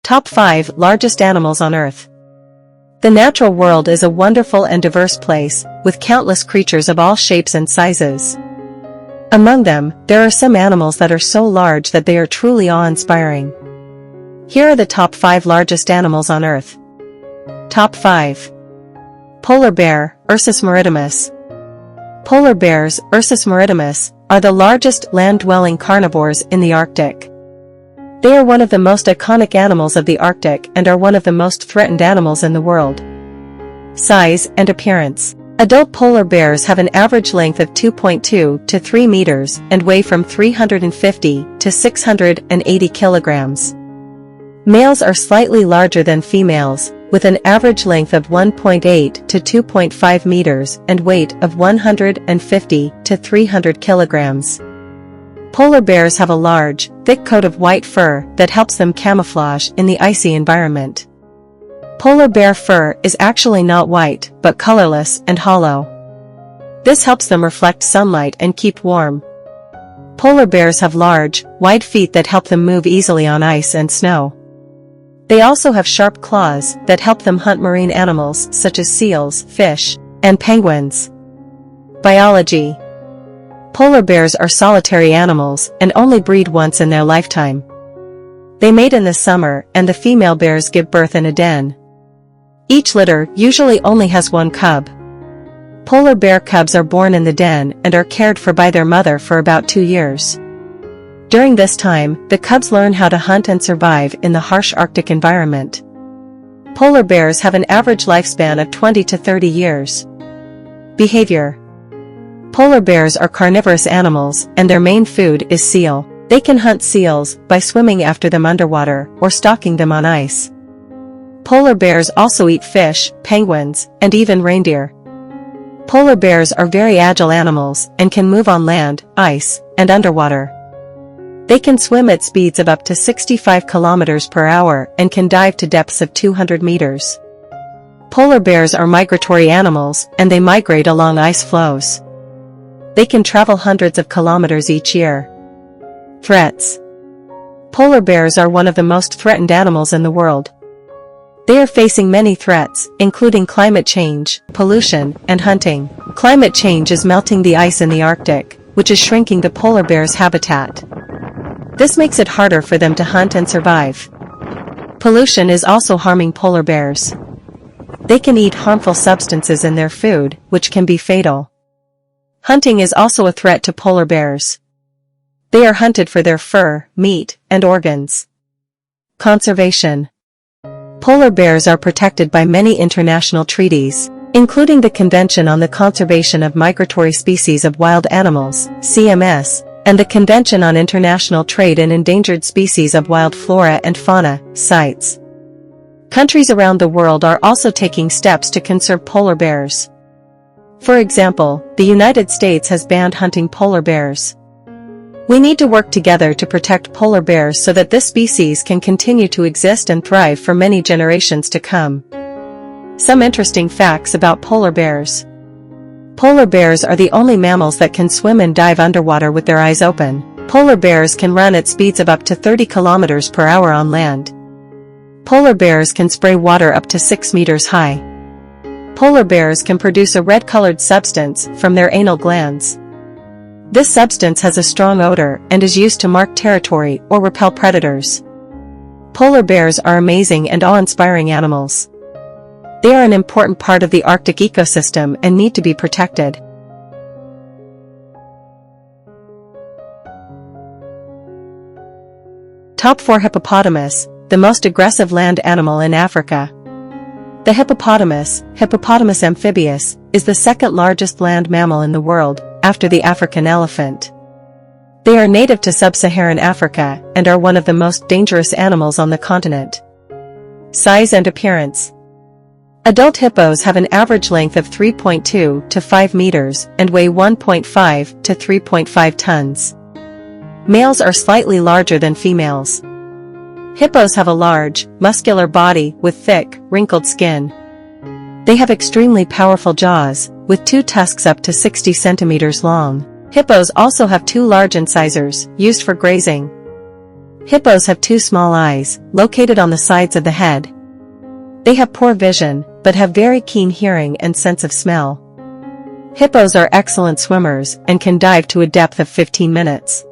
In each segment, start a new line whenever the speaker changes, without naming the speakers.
Top 5 Largest Animals on Earth. The natural world is a wonderful and diverse place, with countless creatures of all shapes and sizes. Among them, there are some animals that are so large that they are truly awe-inspiring. Here are the top 5 largest animals on Earth. Top 5. Polar bear, Ursus maritimus. Polar bears, Ursus maritimus, are the largest land-dwelling carnivores in the Arctic. They are one of the most iconic animals of the Arctic and are one of the most threatened animals in the world. Size and appearance. Adult polar bears have an average length of 2.2 to 3 meters and weigh from 350 to 680 kilograms. Males are slightly larger than females, with an average length of 1.8 to 2.5 meters and weight of 150 to 300 kilograms. Polar bears have a large, thick coat of white fur that helps them camouflage in the icy environment. Polar bear fur is actually not white, but colorless and hollow. This helps them reflect sunlight and keep warm. Polar bears have large, wide feet that help them move easily on ice and snow. They also have sharp claws that help them hunt marine animals such as seals, fish, and penguins. Biology. Polar bears are solitary animals and only breed once in their lifetime. They mate in the summer and the female bears give birth in a den. Each litter usually only has one cub. Polar bear cubs are born in the den and are cared for by their mother for about 2 years. During this time, the cubs learn how to hunt and survive in the harsh Arctic environment. Polar bears have an average lifespan of 20 to 30 years. Behavior. Polar bears are carnivorous animals and their main food is seal. They can hunt seals by swimming after them underwater or stalking them on ice. Polar bears also eat fish, penguins, and even reindeer. Polar bears are very agile animals and can move on land, ice, and underwater. They can swim at speeds of up to 65 kilometers per hour and can dive to depths of 200 meters. Polar bears are migratory animals and they migrate along ice floes. They can travel hundreds of kilometers each year. Threats. Polar bears are one of the most threatened animals in the world. They are facing many threats, including climate change, pollution, and hunting. Climate change is melting the ice in the Arctic, which is shrinking the polar bear's habitat. This makes it harder for them to hunt and survive. Pollution is also harming polar bears. They can eat harmful substances in their food, which can be fatal. Hunting is also a threat to polar bears. They are hunted for their fur, meat, and organs. Conservation. Polar bears are protected by many international treaties, including the Convention on the Conservation of Migratory Species of Wild Animals, CMS, and the Convention on International Trade in Endangered Species of Wild Flora and Fauna, CITES. Countries around the world are also taking steps to conserve polar bears. For example, the United States has banned hunting polar bears. We need to work together to protect polar bears so that this species can continue to exist and thrive for many generations to come. Some interesting facts about polar bears. Polar bears are the only mammals that can swim and dive underwater with their eyes open. Polar bears can run at speeds of up to 30 kilometers per hour on land. Polar bears can spray water up to 6 meters high. Polar bears can produce a red-colored substance from their anal glands. This substance has a strong odor and is used to mark territory or repel predators. Polar bears are amazing and awe-inspiring animals. They are an important part of the Arctic ecosystem and need to be protected. Top 4 Hippopotamus, the most aggressive land animal in Africa. The hippopotamus, Hippopotamus amphibius, is the second largest land mammal in the world, after the African elephant. They are native to sub-Saharan Africa and are one of the most dangerous animals on the continent. Size and appearance. Adult hippos have an average length of 3.2 to 5 meters and weigh 1.5 to 3.5 tons. Males are slightly larger than females. Hippos have a large, muscular body with thick, wrinkled skin. They have extremely powerful jaws, with 2 tusks up to 60 centimeters long. Hippos also have 2 large incisors, used for grazing. Hippos have two small eyes, located on the sides of the head. They have poor vision, but have very keen hearing and sense of smell. Hippos are excellent swimmers and can dive to a depth of 15 minutes.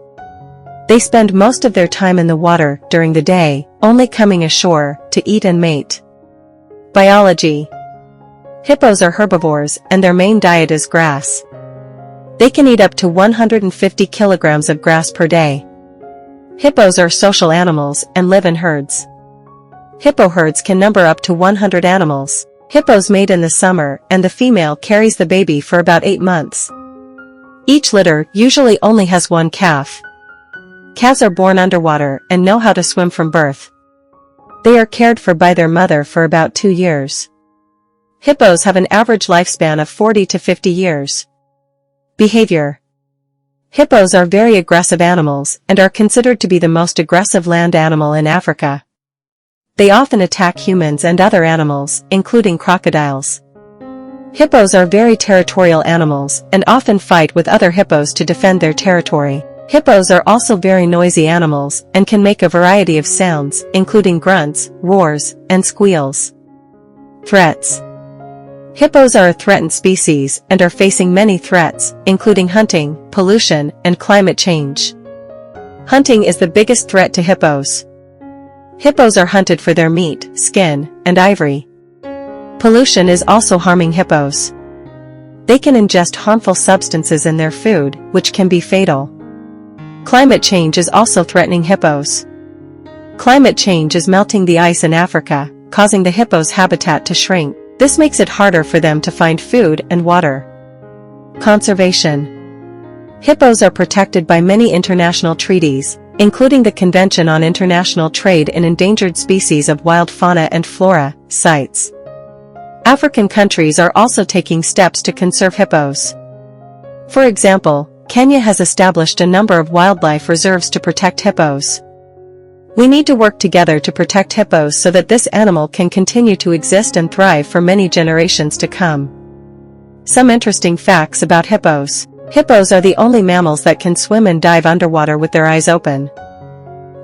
They spend most of their time in the water during the day, only coming ashore to eat and mate. Biology. Hippos are herbivores and their main diet is grass. They can eat up to 150 kilograms of grass per day. Hippos are social animals and live in herds. Hippo herds can number up to 100 animals. Hippos mate in the summer and the female carries the baby for about 8 months. Each litter usually only has one calf. Calves are born underwater and know how to swim from birth. They are cared for by their mother for about 2 years. Hippos have an average lifespan of 40 to 50 years. Behavior. Hippos are very aggressive animals and are considered to be the most aggressive land animal in Africa. They often attack humans and other animals, including crocodiles. Hippos are very territorial animals and often fight with other hippos to defend their territory. Hippos are also very noisy animals and can make a variety of sounds, including grunts, roars, and squeals. Threats. Hippos are a threatened species and are facing many threats, including hunting, pollution, and climate change. Hunting is the biggest threat to hippos. Hippos are hunted for their meat, skin, and ivory. Pollution is also harming hippos. They can ingest harmful substances in their food, which can be fatal. Climate change is also threatening hippos. Climate change is melting the ice in Africa, causing the hippos' habitat to shrink. This makes it harder for them to find food and water. Conservation. Hippos are protected by many international treaties, including the Convention on International Trade in Endangered Species of Wild Fauna and Flora, CITES. African countries are also taking steps to conserve hippos. For example, Kenya has established a number of wildlife reserves to protect hippos. We need to work together to protect hippos so that this animal can continue to exist and thrive for many generations to come. Some interesting facts about hippos. Hippos are the only mammals that can swim and dive underwater with their eyes open.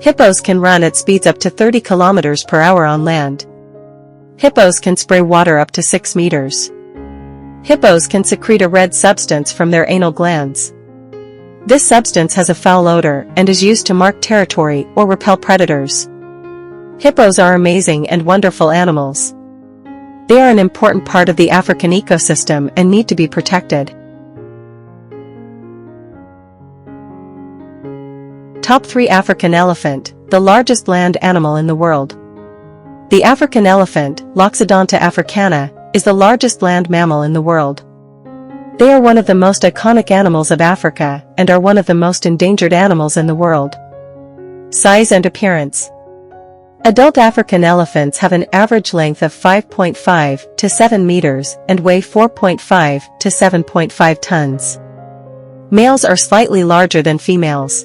Hippos can run at speeds up to 30 kilometers per hour on land. Hippos can spray water up to 6 meters. Hippos can secrete a red substance from their anal glands. This substance has a foul odor and is used to mark territory or repel predators. Hippos are amazing and wonderful animals. They are an important part of the African ecosystem and need to be protected. Top 3 African elephant, the largest land animal in the world. The African elephant, Loxodonta africana, is the largest land mammal in the world. They are one of the most iconic animals of Africa and are one of the most endangered animals in the world. Size and appearance. Adult African elephants have an average length of 5.5 to 7 meters and weigh 4.5 to 7.5 tons. Males are slightly larger than females.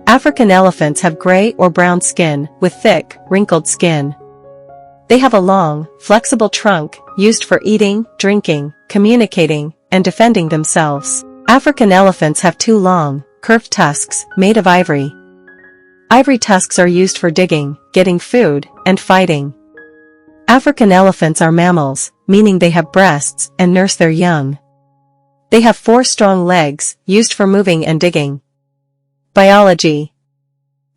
African elephants have gray or brown skin with thick, wrinkled skin. They have a long, flexible trunk, used for eating, drinking, communicating, and defending themselves. African elephants have 2 long, curved tusks, made of ivory. Ivory tusks are used for digging, getting food, and fighting. African elephants are mammals, meaning they have breasts and nurse their young. They have 4 strong legs, used for moving and digging. Biology.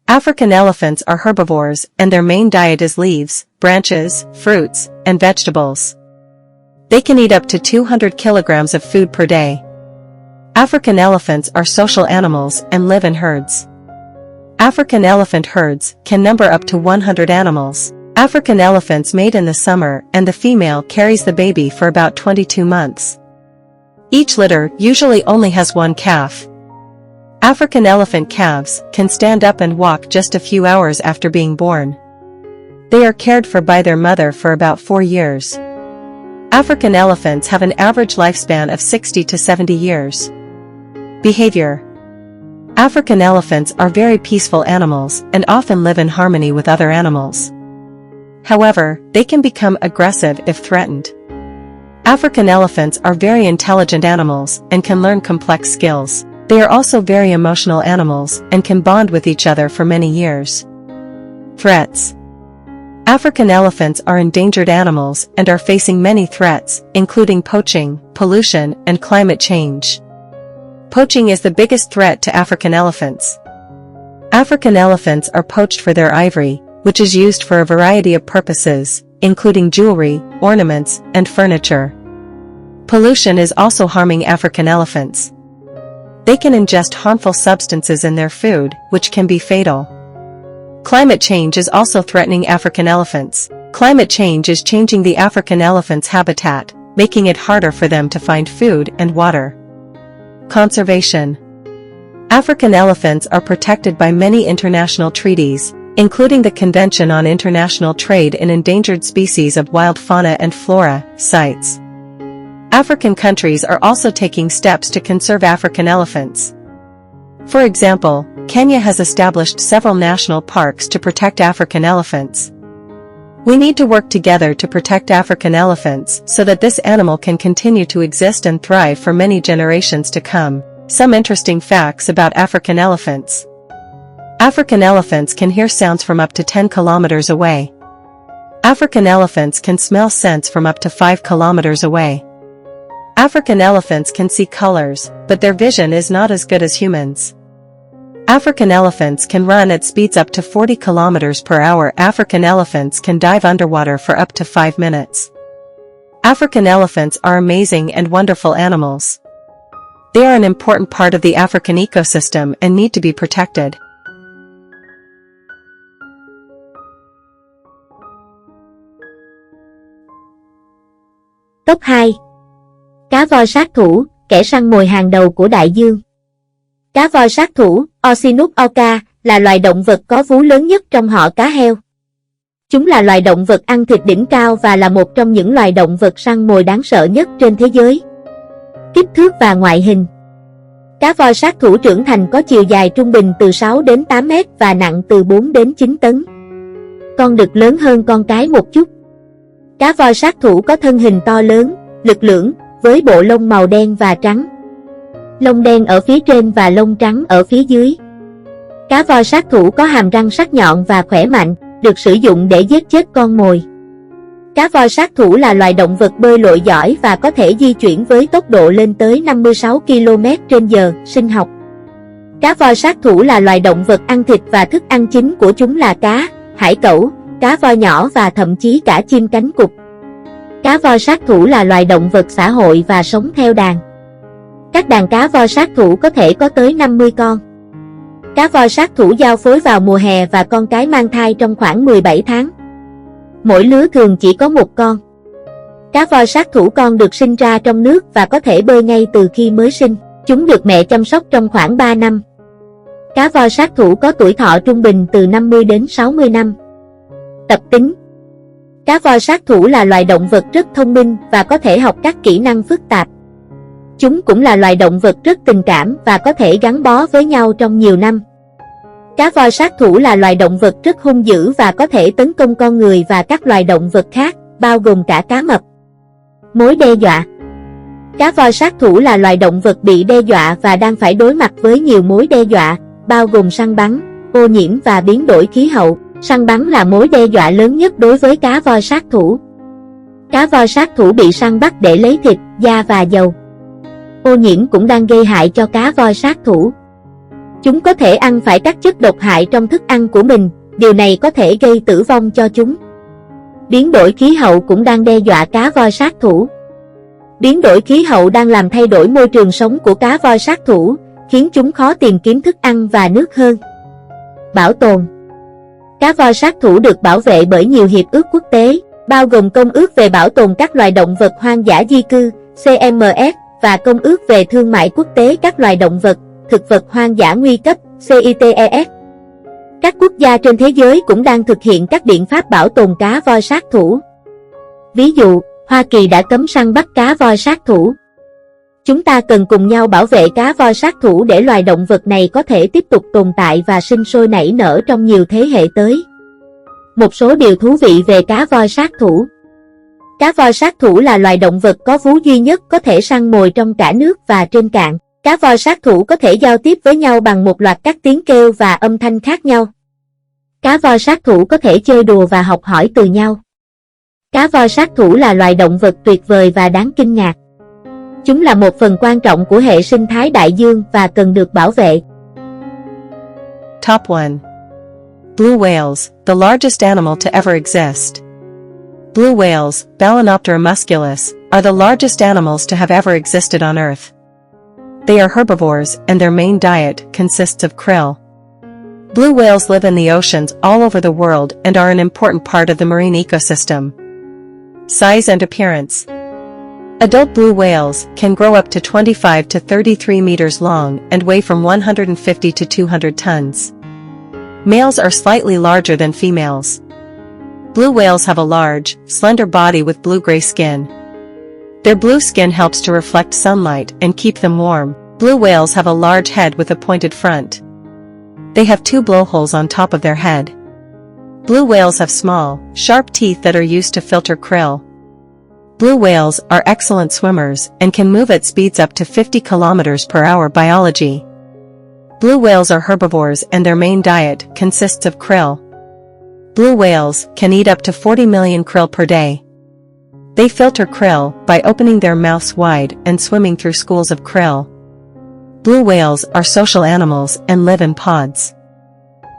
African elephants are herbivores and their main diet is leaves, branches, fruits, and vegetables. They can eat up to 200 kilograms of food per day. African elephants are social animals and live in herds. African elephant herds can number up to 100 animals. African elephants mate in the summer and the female carries the baby for about 22 months. Each litter usually only has one calf. African elephant calves can stand up and walk just a few hours after being born. They are cared for by their mother for about 4 years. African elephants have an average lifespan of 60 to 70 years. Behavior. African elephants are very peaceful animals and often live in harmony with other animals. However, they can become aggressive if threatened. African elephants are very intelligent animals and can learn complex skills. They are also very emotional animals and can bond with each other for many years. Threats. African elephants are endangered animals and are facing many threats, including poaching, pollution, and climate change. Poaching is the biggest threat to African elephants. African elephants are poached for their ivory, which is used for a variety of purposes, including jewelry, ornaments, and furniture. Pollution is also harming African elephants. They can ingest harmful substances in their food, which can be fatal. Climate change is also threatening African elephants. Climate change is changing the African elephant's habitat, making it harder for them to find food and water. Conservation. African elephants are protected by many international treaties, including the Convention on International Trade in Endangered Species of Wild Fauna and Flora, CITES. African countries are also taking steps to conserve African elephants. For example, Kenya has established several national parks to protect African elephants. We need to work together to protect African elephants so that this animal can continue to exist and thrive for many generations to come. Some interesting facts about African elephants. African elephants can hear sounds from up to 10 kilometers away. African elephants can smell scents from up to 5 kilometers away. African elephants can see colors, but their vision is not as good as humans. African elephants can run at speeds up to 40 kilometers per hour. African elephants can dive underwater for up to 5 minutes. African elephants are amazing and wonderful animals. They are an important part of the African ecosystem and need to be protected.
Top 2. Cá voi sát thủ, kẻ săn mồi hàng đầu của đại dương. Cá voi sát thủ, Ocinus orca, là loài động vật có vú lớn nhất trong họ cá heo. Chúng là loài động vật ăn thịt đỉnh cao và là một trong những loài động vật săn mồi đáng sợ nhất trên thế giới. Kích thước và ngoại hình. Cá voi sát thủ trưởng thành có chiều dài trung bình từ 6 đến 8 mét và nặng từ 4 đến 9 tấn. Con đực lớn hơn con cái một chút. Cá voi sát thủ có thân hình to lớn, lực lưỡng, với bộ lông màu đen và trắng. Lông đen ở phía trên và lông trắng ở phía dưới. Cá voi sát thủ có hàm răng sắc nhọn và khỏe mạnh, được sử dụng để giết chết con mồi. Cá voi sát thủ là loài động vật bơi lội giỏi và có thể di chuyển với tốc độ lên tới 56 km/h, sinh học. Cá voi sát thủ là loài động vật ăn thịt và thức ăn chính của chúng là cá, hải cẩu, cá voi nhỏ và thậm chí cả chim cánh cụt. Cá voi sát thủ là loài động vật xã hội và sống theo đàn. Các đàn cá voi sát thủ có thể có tới 50 con. Cá voi sát thủ giao phối vào mùa hè và con cái mang thai trong khoảng 17 tháng. Mỗi lứa thường chỉ có một con. Cá voi sát thủ con được sinh ra trong nước và có thể bơi ngay từ khi mới sinh. Chúng được mẹ chăm sóc trong khoảng 3 năm. Cá voi sát thủ có tuổi thọ trung bình từ 50 đến 60 năm. Tập tính. Cá voi sát thủ là loài động vật rất thông minh và có thể học các kỹ năng phức tạp. Chúng cũng là loài động vật rất tình cảm và có thể gắn bó với nhau trong nhiều năm. Cá voi sát thủ là loài động vật rất hung dữ và có thể tấn công con người và các loài động vật khác, bao gồm cả cá mập. Mối đe dọa. Cá voi sát thủ là loài động vật bị đe dọa và đang phải đối mặt với nhiều mối đe dọa, bao gồm săn bắn, ô nhiễm và biến đổi khí hậu. Săn bắn là mối đe dọa lớn nhất đối với cá voi sát thủ. Cá voi sát thủ bị săn bắt để lấy thịt, da và dầu. Ô nhiễm cũng đang gây hại cho cá voi sát thủ. Chúng có thể ăn phải các chất độc hại trong thức ăn của mình, điều này có thể gây tử vong cho chúng. Biến đổi khí hậu cũng đang đe dọa cá voi sát thủ. Biến đổi khí hậu đang làm thay đổi môi trường sống của cá voi sát thủ, khiến chúng khó tìm kiếm thức ăn và nước hơn. Bảo tồn. Cá voi sát thủ được bảo vệ bởi nhiều hiệp ước quốc tế, bao gồm Công ước về bảo tồn các loài động vật hoang dã di cư, CMS, và Công ước về thương mại quốc tế các loài động vật, thực vật hoang dã nguy cấp, CITES. Các quốc gia trên thế giới cũng đang thực hiện các biện pháp bảo tồn cá voi sát thủ. Ví dụ, Hoa Kỳ đã cấm săn bắt cá voi sát thủ. Chúng ta cần cùng nhau bảo vệ cá voi sát thủ để loài động vật này có thể tiếp tục tồn tại và sinh sôi nảy nở trong nhiều thế hệ tới. Một số điều thú vị về cá voi sát thủ. Cá voi sát thủ là loài động vật có vú duy nhất có thể săn mồi trong cả nước và trên cạn. Cá voi sát thủ có thể giao tiếp với nhau bằng một loạt các tiếng kêu và âm thanh khác nhau. Cá voi sát thủ có thể chơi đùa và học hỏi từ nhau. Cá voi sát thủ là loài động vật tuyệt vời và đáng kinh ngạc. Chúng là một phần quan trọng của hệ sinh thái đại dương và cần được bảo vệ.
Top 1. Blue whales, the largest animal to ever exist. Blue whales, Balænoptera musculus, are the largest animals to have ever existed on Earth. They are herbivores, and their main diet consists of krill. Blue whales live in the oceans all over the world and are an important part of the marine ecosystem. Size and appearance. Adult blue whales can grow up to 25 to 33 meters long and weigh from 150 to 200 tons. Males are slightly larger than females. Blue whales have a large, slender body with blue-gray skin. Their blue skin helps to reflect sunlight and keep them warm. Blue whales have a large head with a pointed front. They have 2 blowholes on top of their head. Blue whales have small, sharp teeth that are used to filter krill. Blue whales are excellent swimmers and can move at speeds up to 50 kilometers per hour. Biology. Blue whales are herbivores and their main diet consists of krill. Blue whales can eat up to 40 million krill per day. They filter krill by opening their mouths wide and swimming through schools of krill. Blue whales are social animals and live in pods.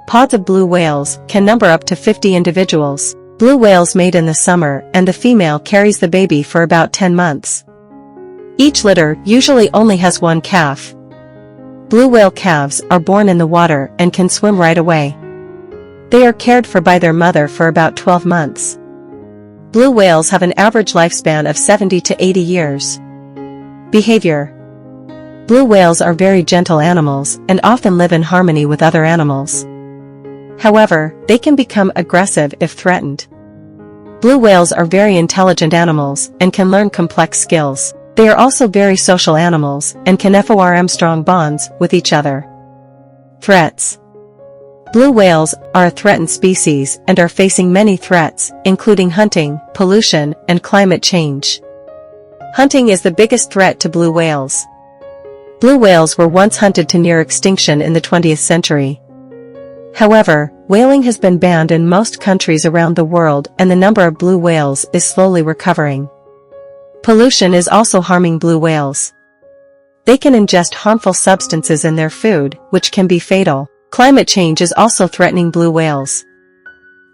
Pods of blue whales can number up to 50 individuals. Blue whales mate in the summer and the female carries the baby for about 10 months. Each litter usually only has 1 calf. Blue whale calves are born in the water and can swim right away. They are cared for by their mother for about 12 months. Blue whales have an average lifespan of 70 to 80 years. Behavior. Blue whales are very gentle animals and often live in harmony with other animals. However, they can become aggressive if threatened. Blue whales are very intelligent animals and can learn complex skills. They are also very social animals and can form strong bonds with each other. Threats. Blue whales are a threatened species and are facing many threats, including hunting, pollution, and climate change. Hunting is the biggest threat to blue whales. Blue whales were once hunted to near extinction in the 20th century. However, whaling has been banned in most countries around the world and the number of blue whales is slowly recovering. Pollution is also harming blue whales. They can ingest harmful substances in their food, which can be fatal. Climate change is also threatening blue whales.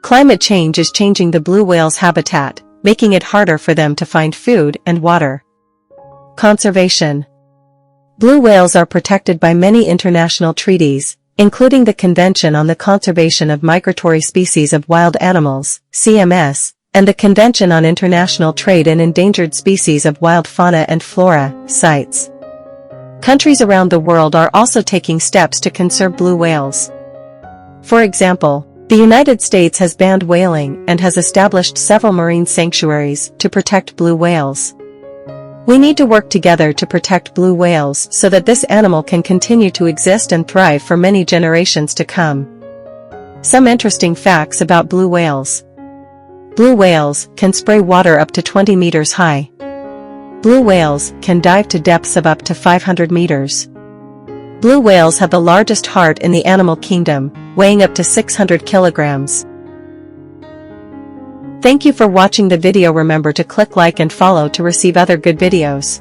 Climate change is changing the blue whale's habitat, making it harder for them to find food and water. Conservation. Blue whales are protected by many international treaties, including the Convention on the Conservation of Migratory Species of Wild Animals, CMS, and the Convention on International Trade in Endangered Species of Wild Fauna and Flora, CITES. Countries around the world are also taking steps to conserve blue whales. For example, the United States has banned whaling and has established several marine sanctuaries to protect blue whales. We need to work together to protect blue whales so that this animal can continue to exist and thrive for many generations to come. Some interesting facts about blue whales. Blue whales can spray water up to 20 meters high. Blue whales can dive to depths of up to 500 meters. Blue whales have the largest heart in the animal kingdom, weighing up to 600 kilograms. Thank you for watching the video. Remember to click like and follow to receive other good videos.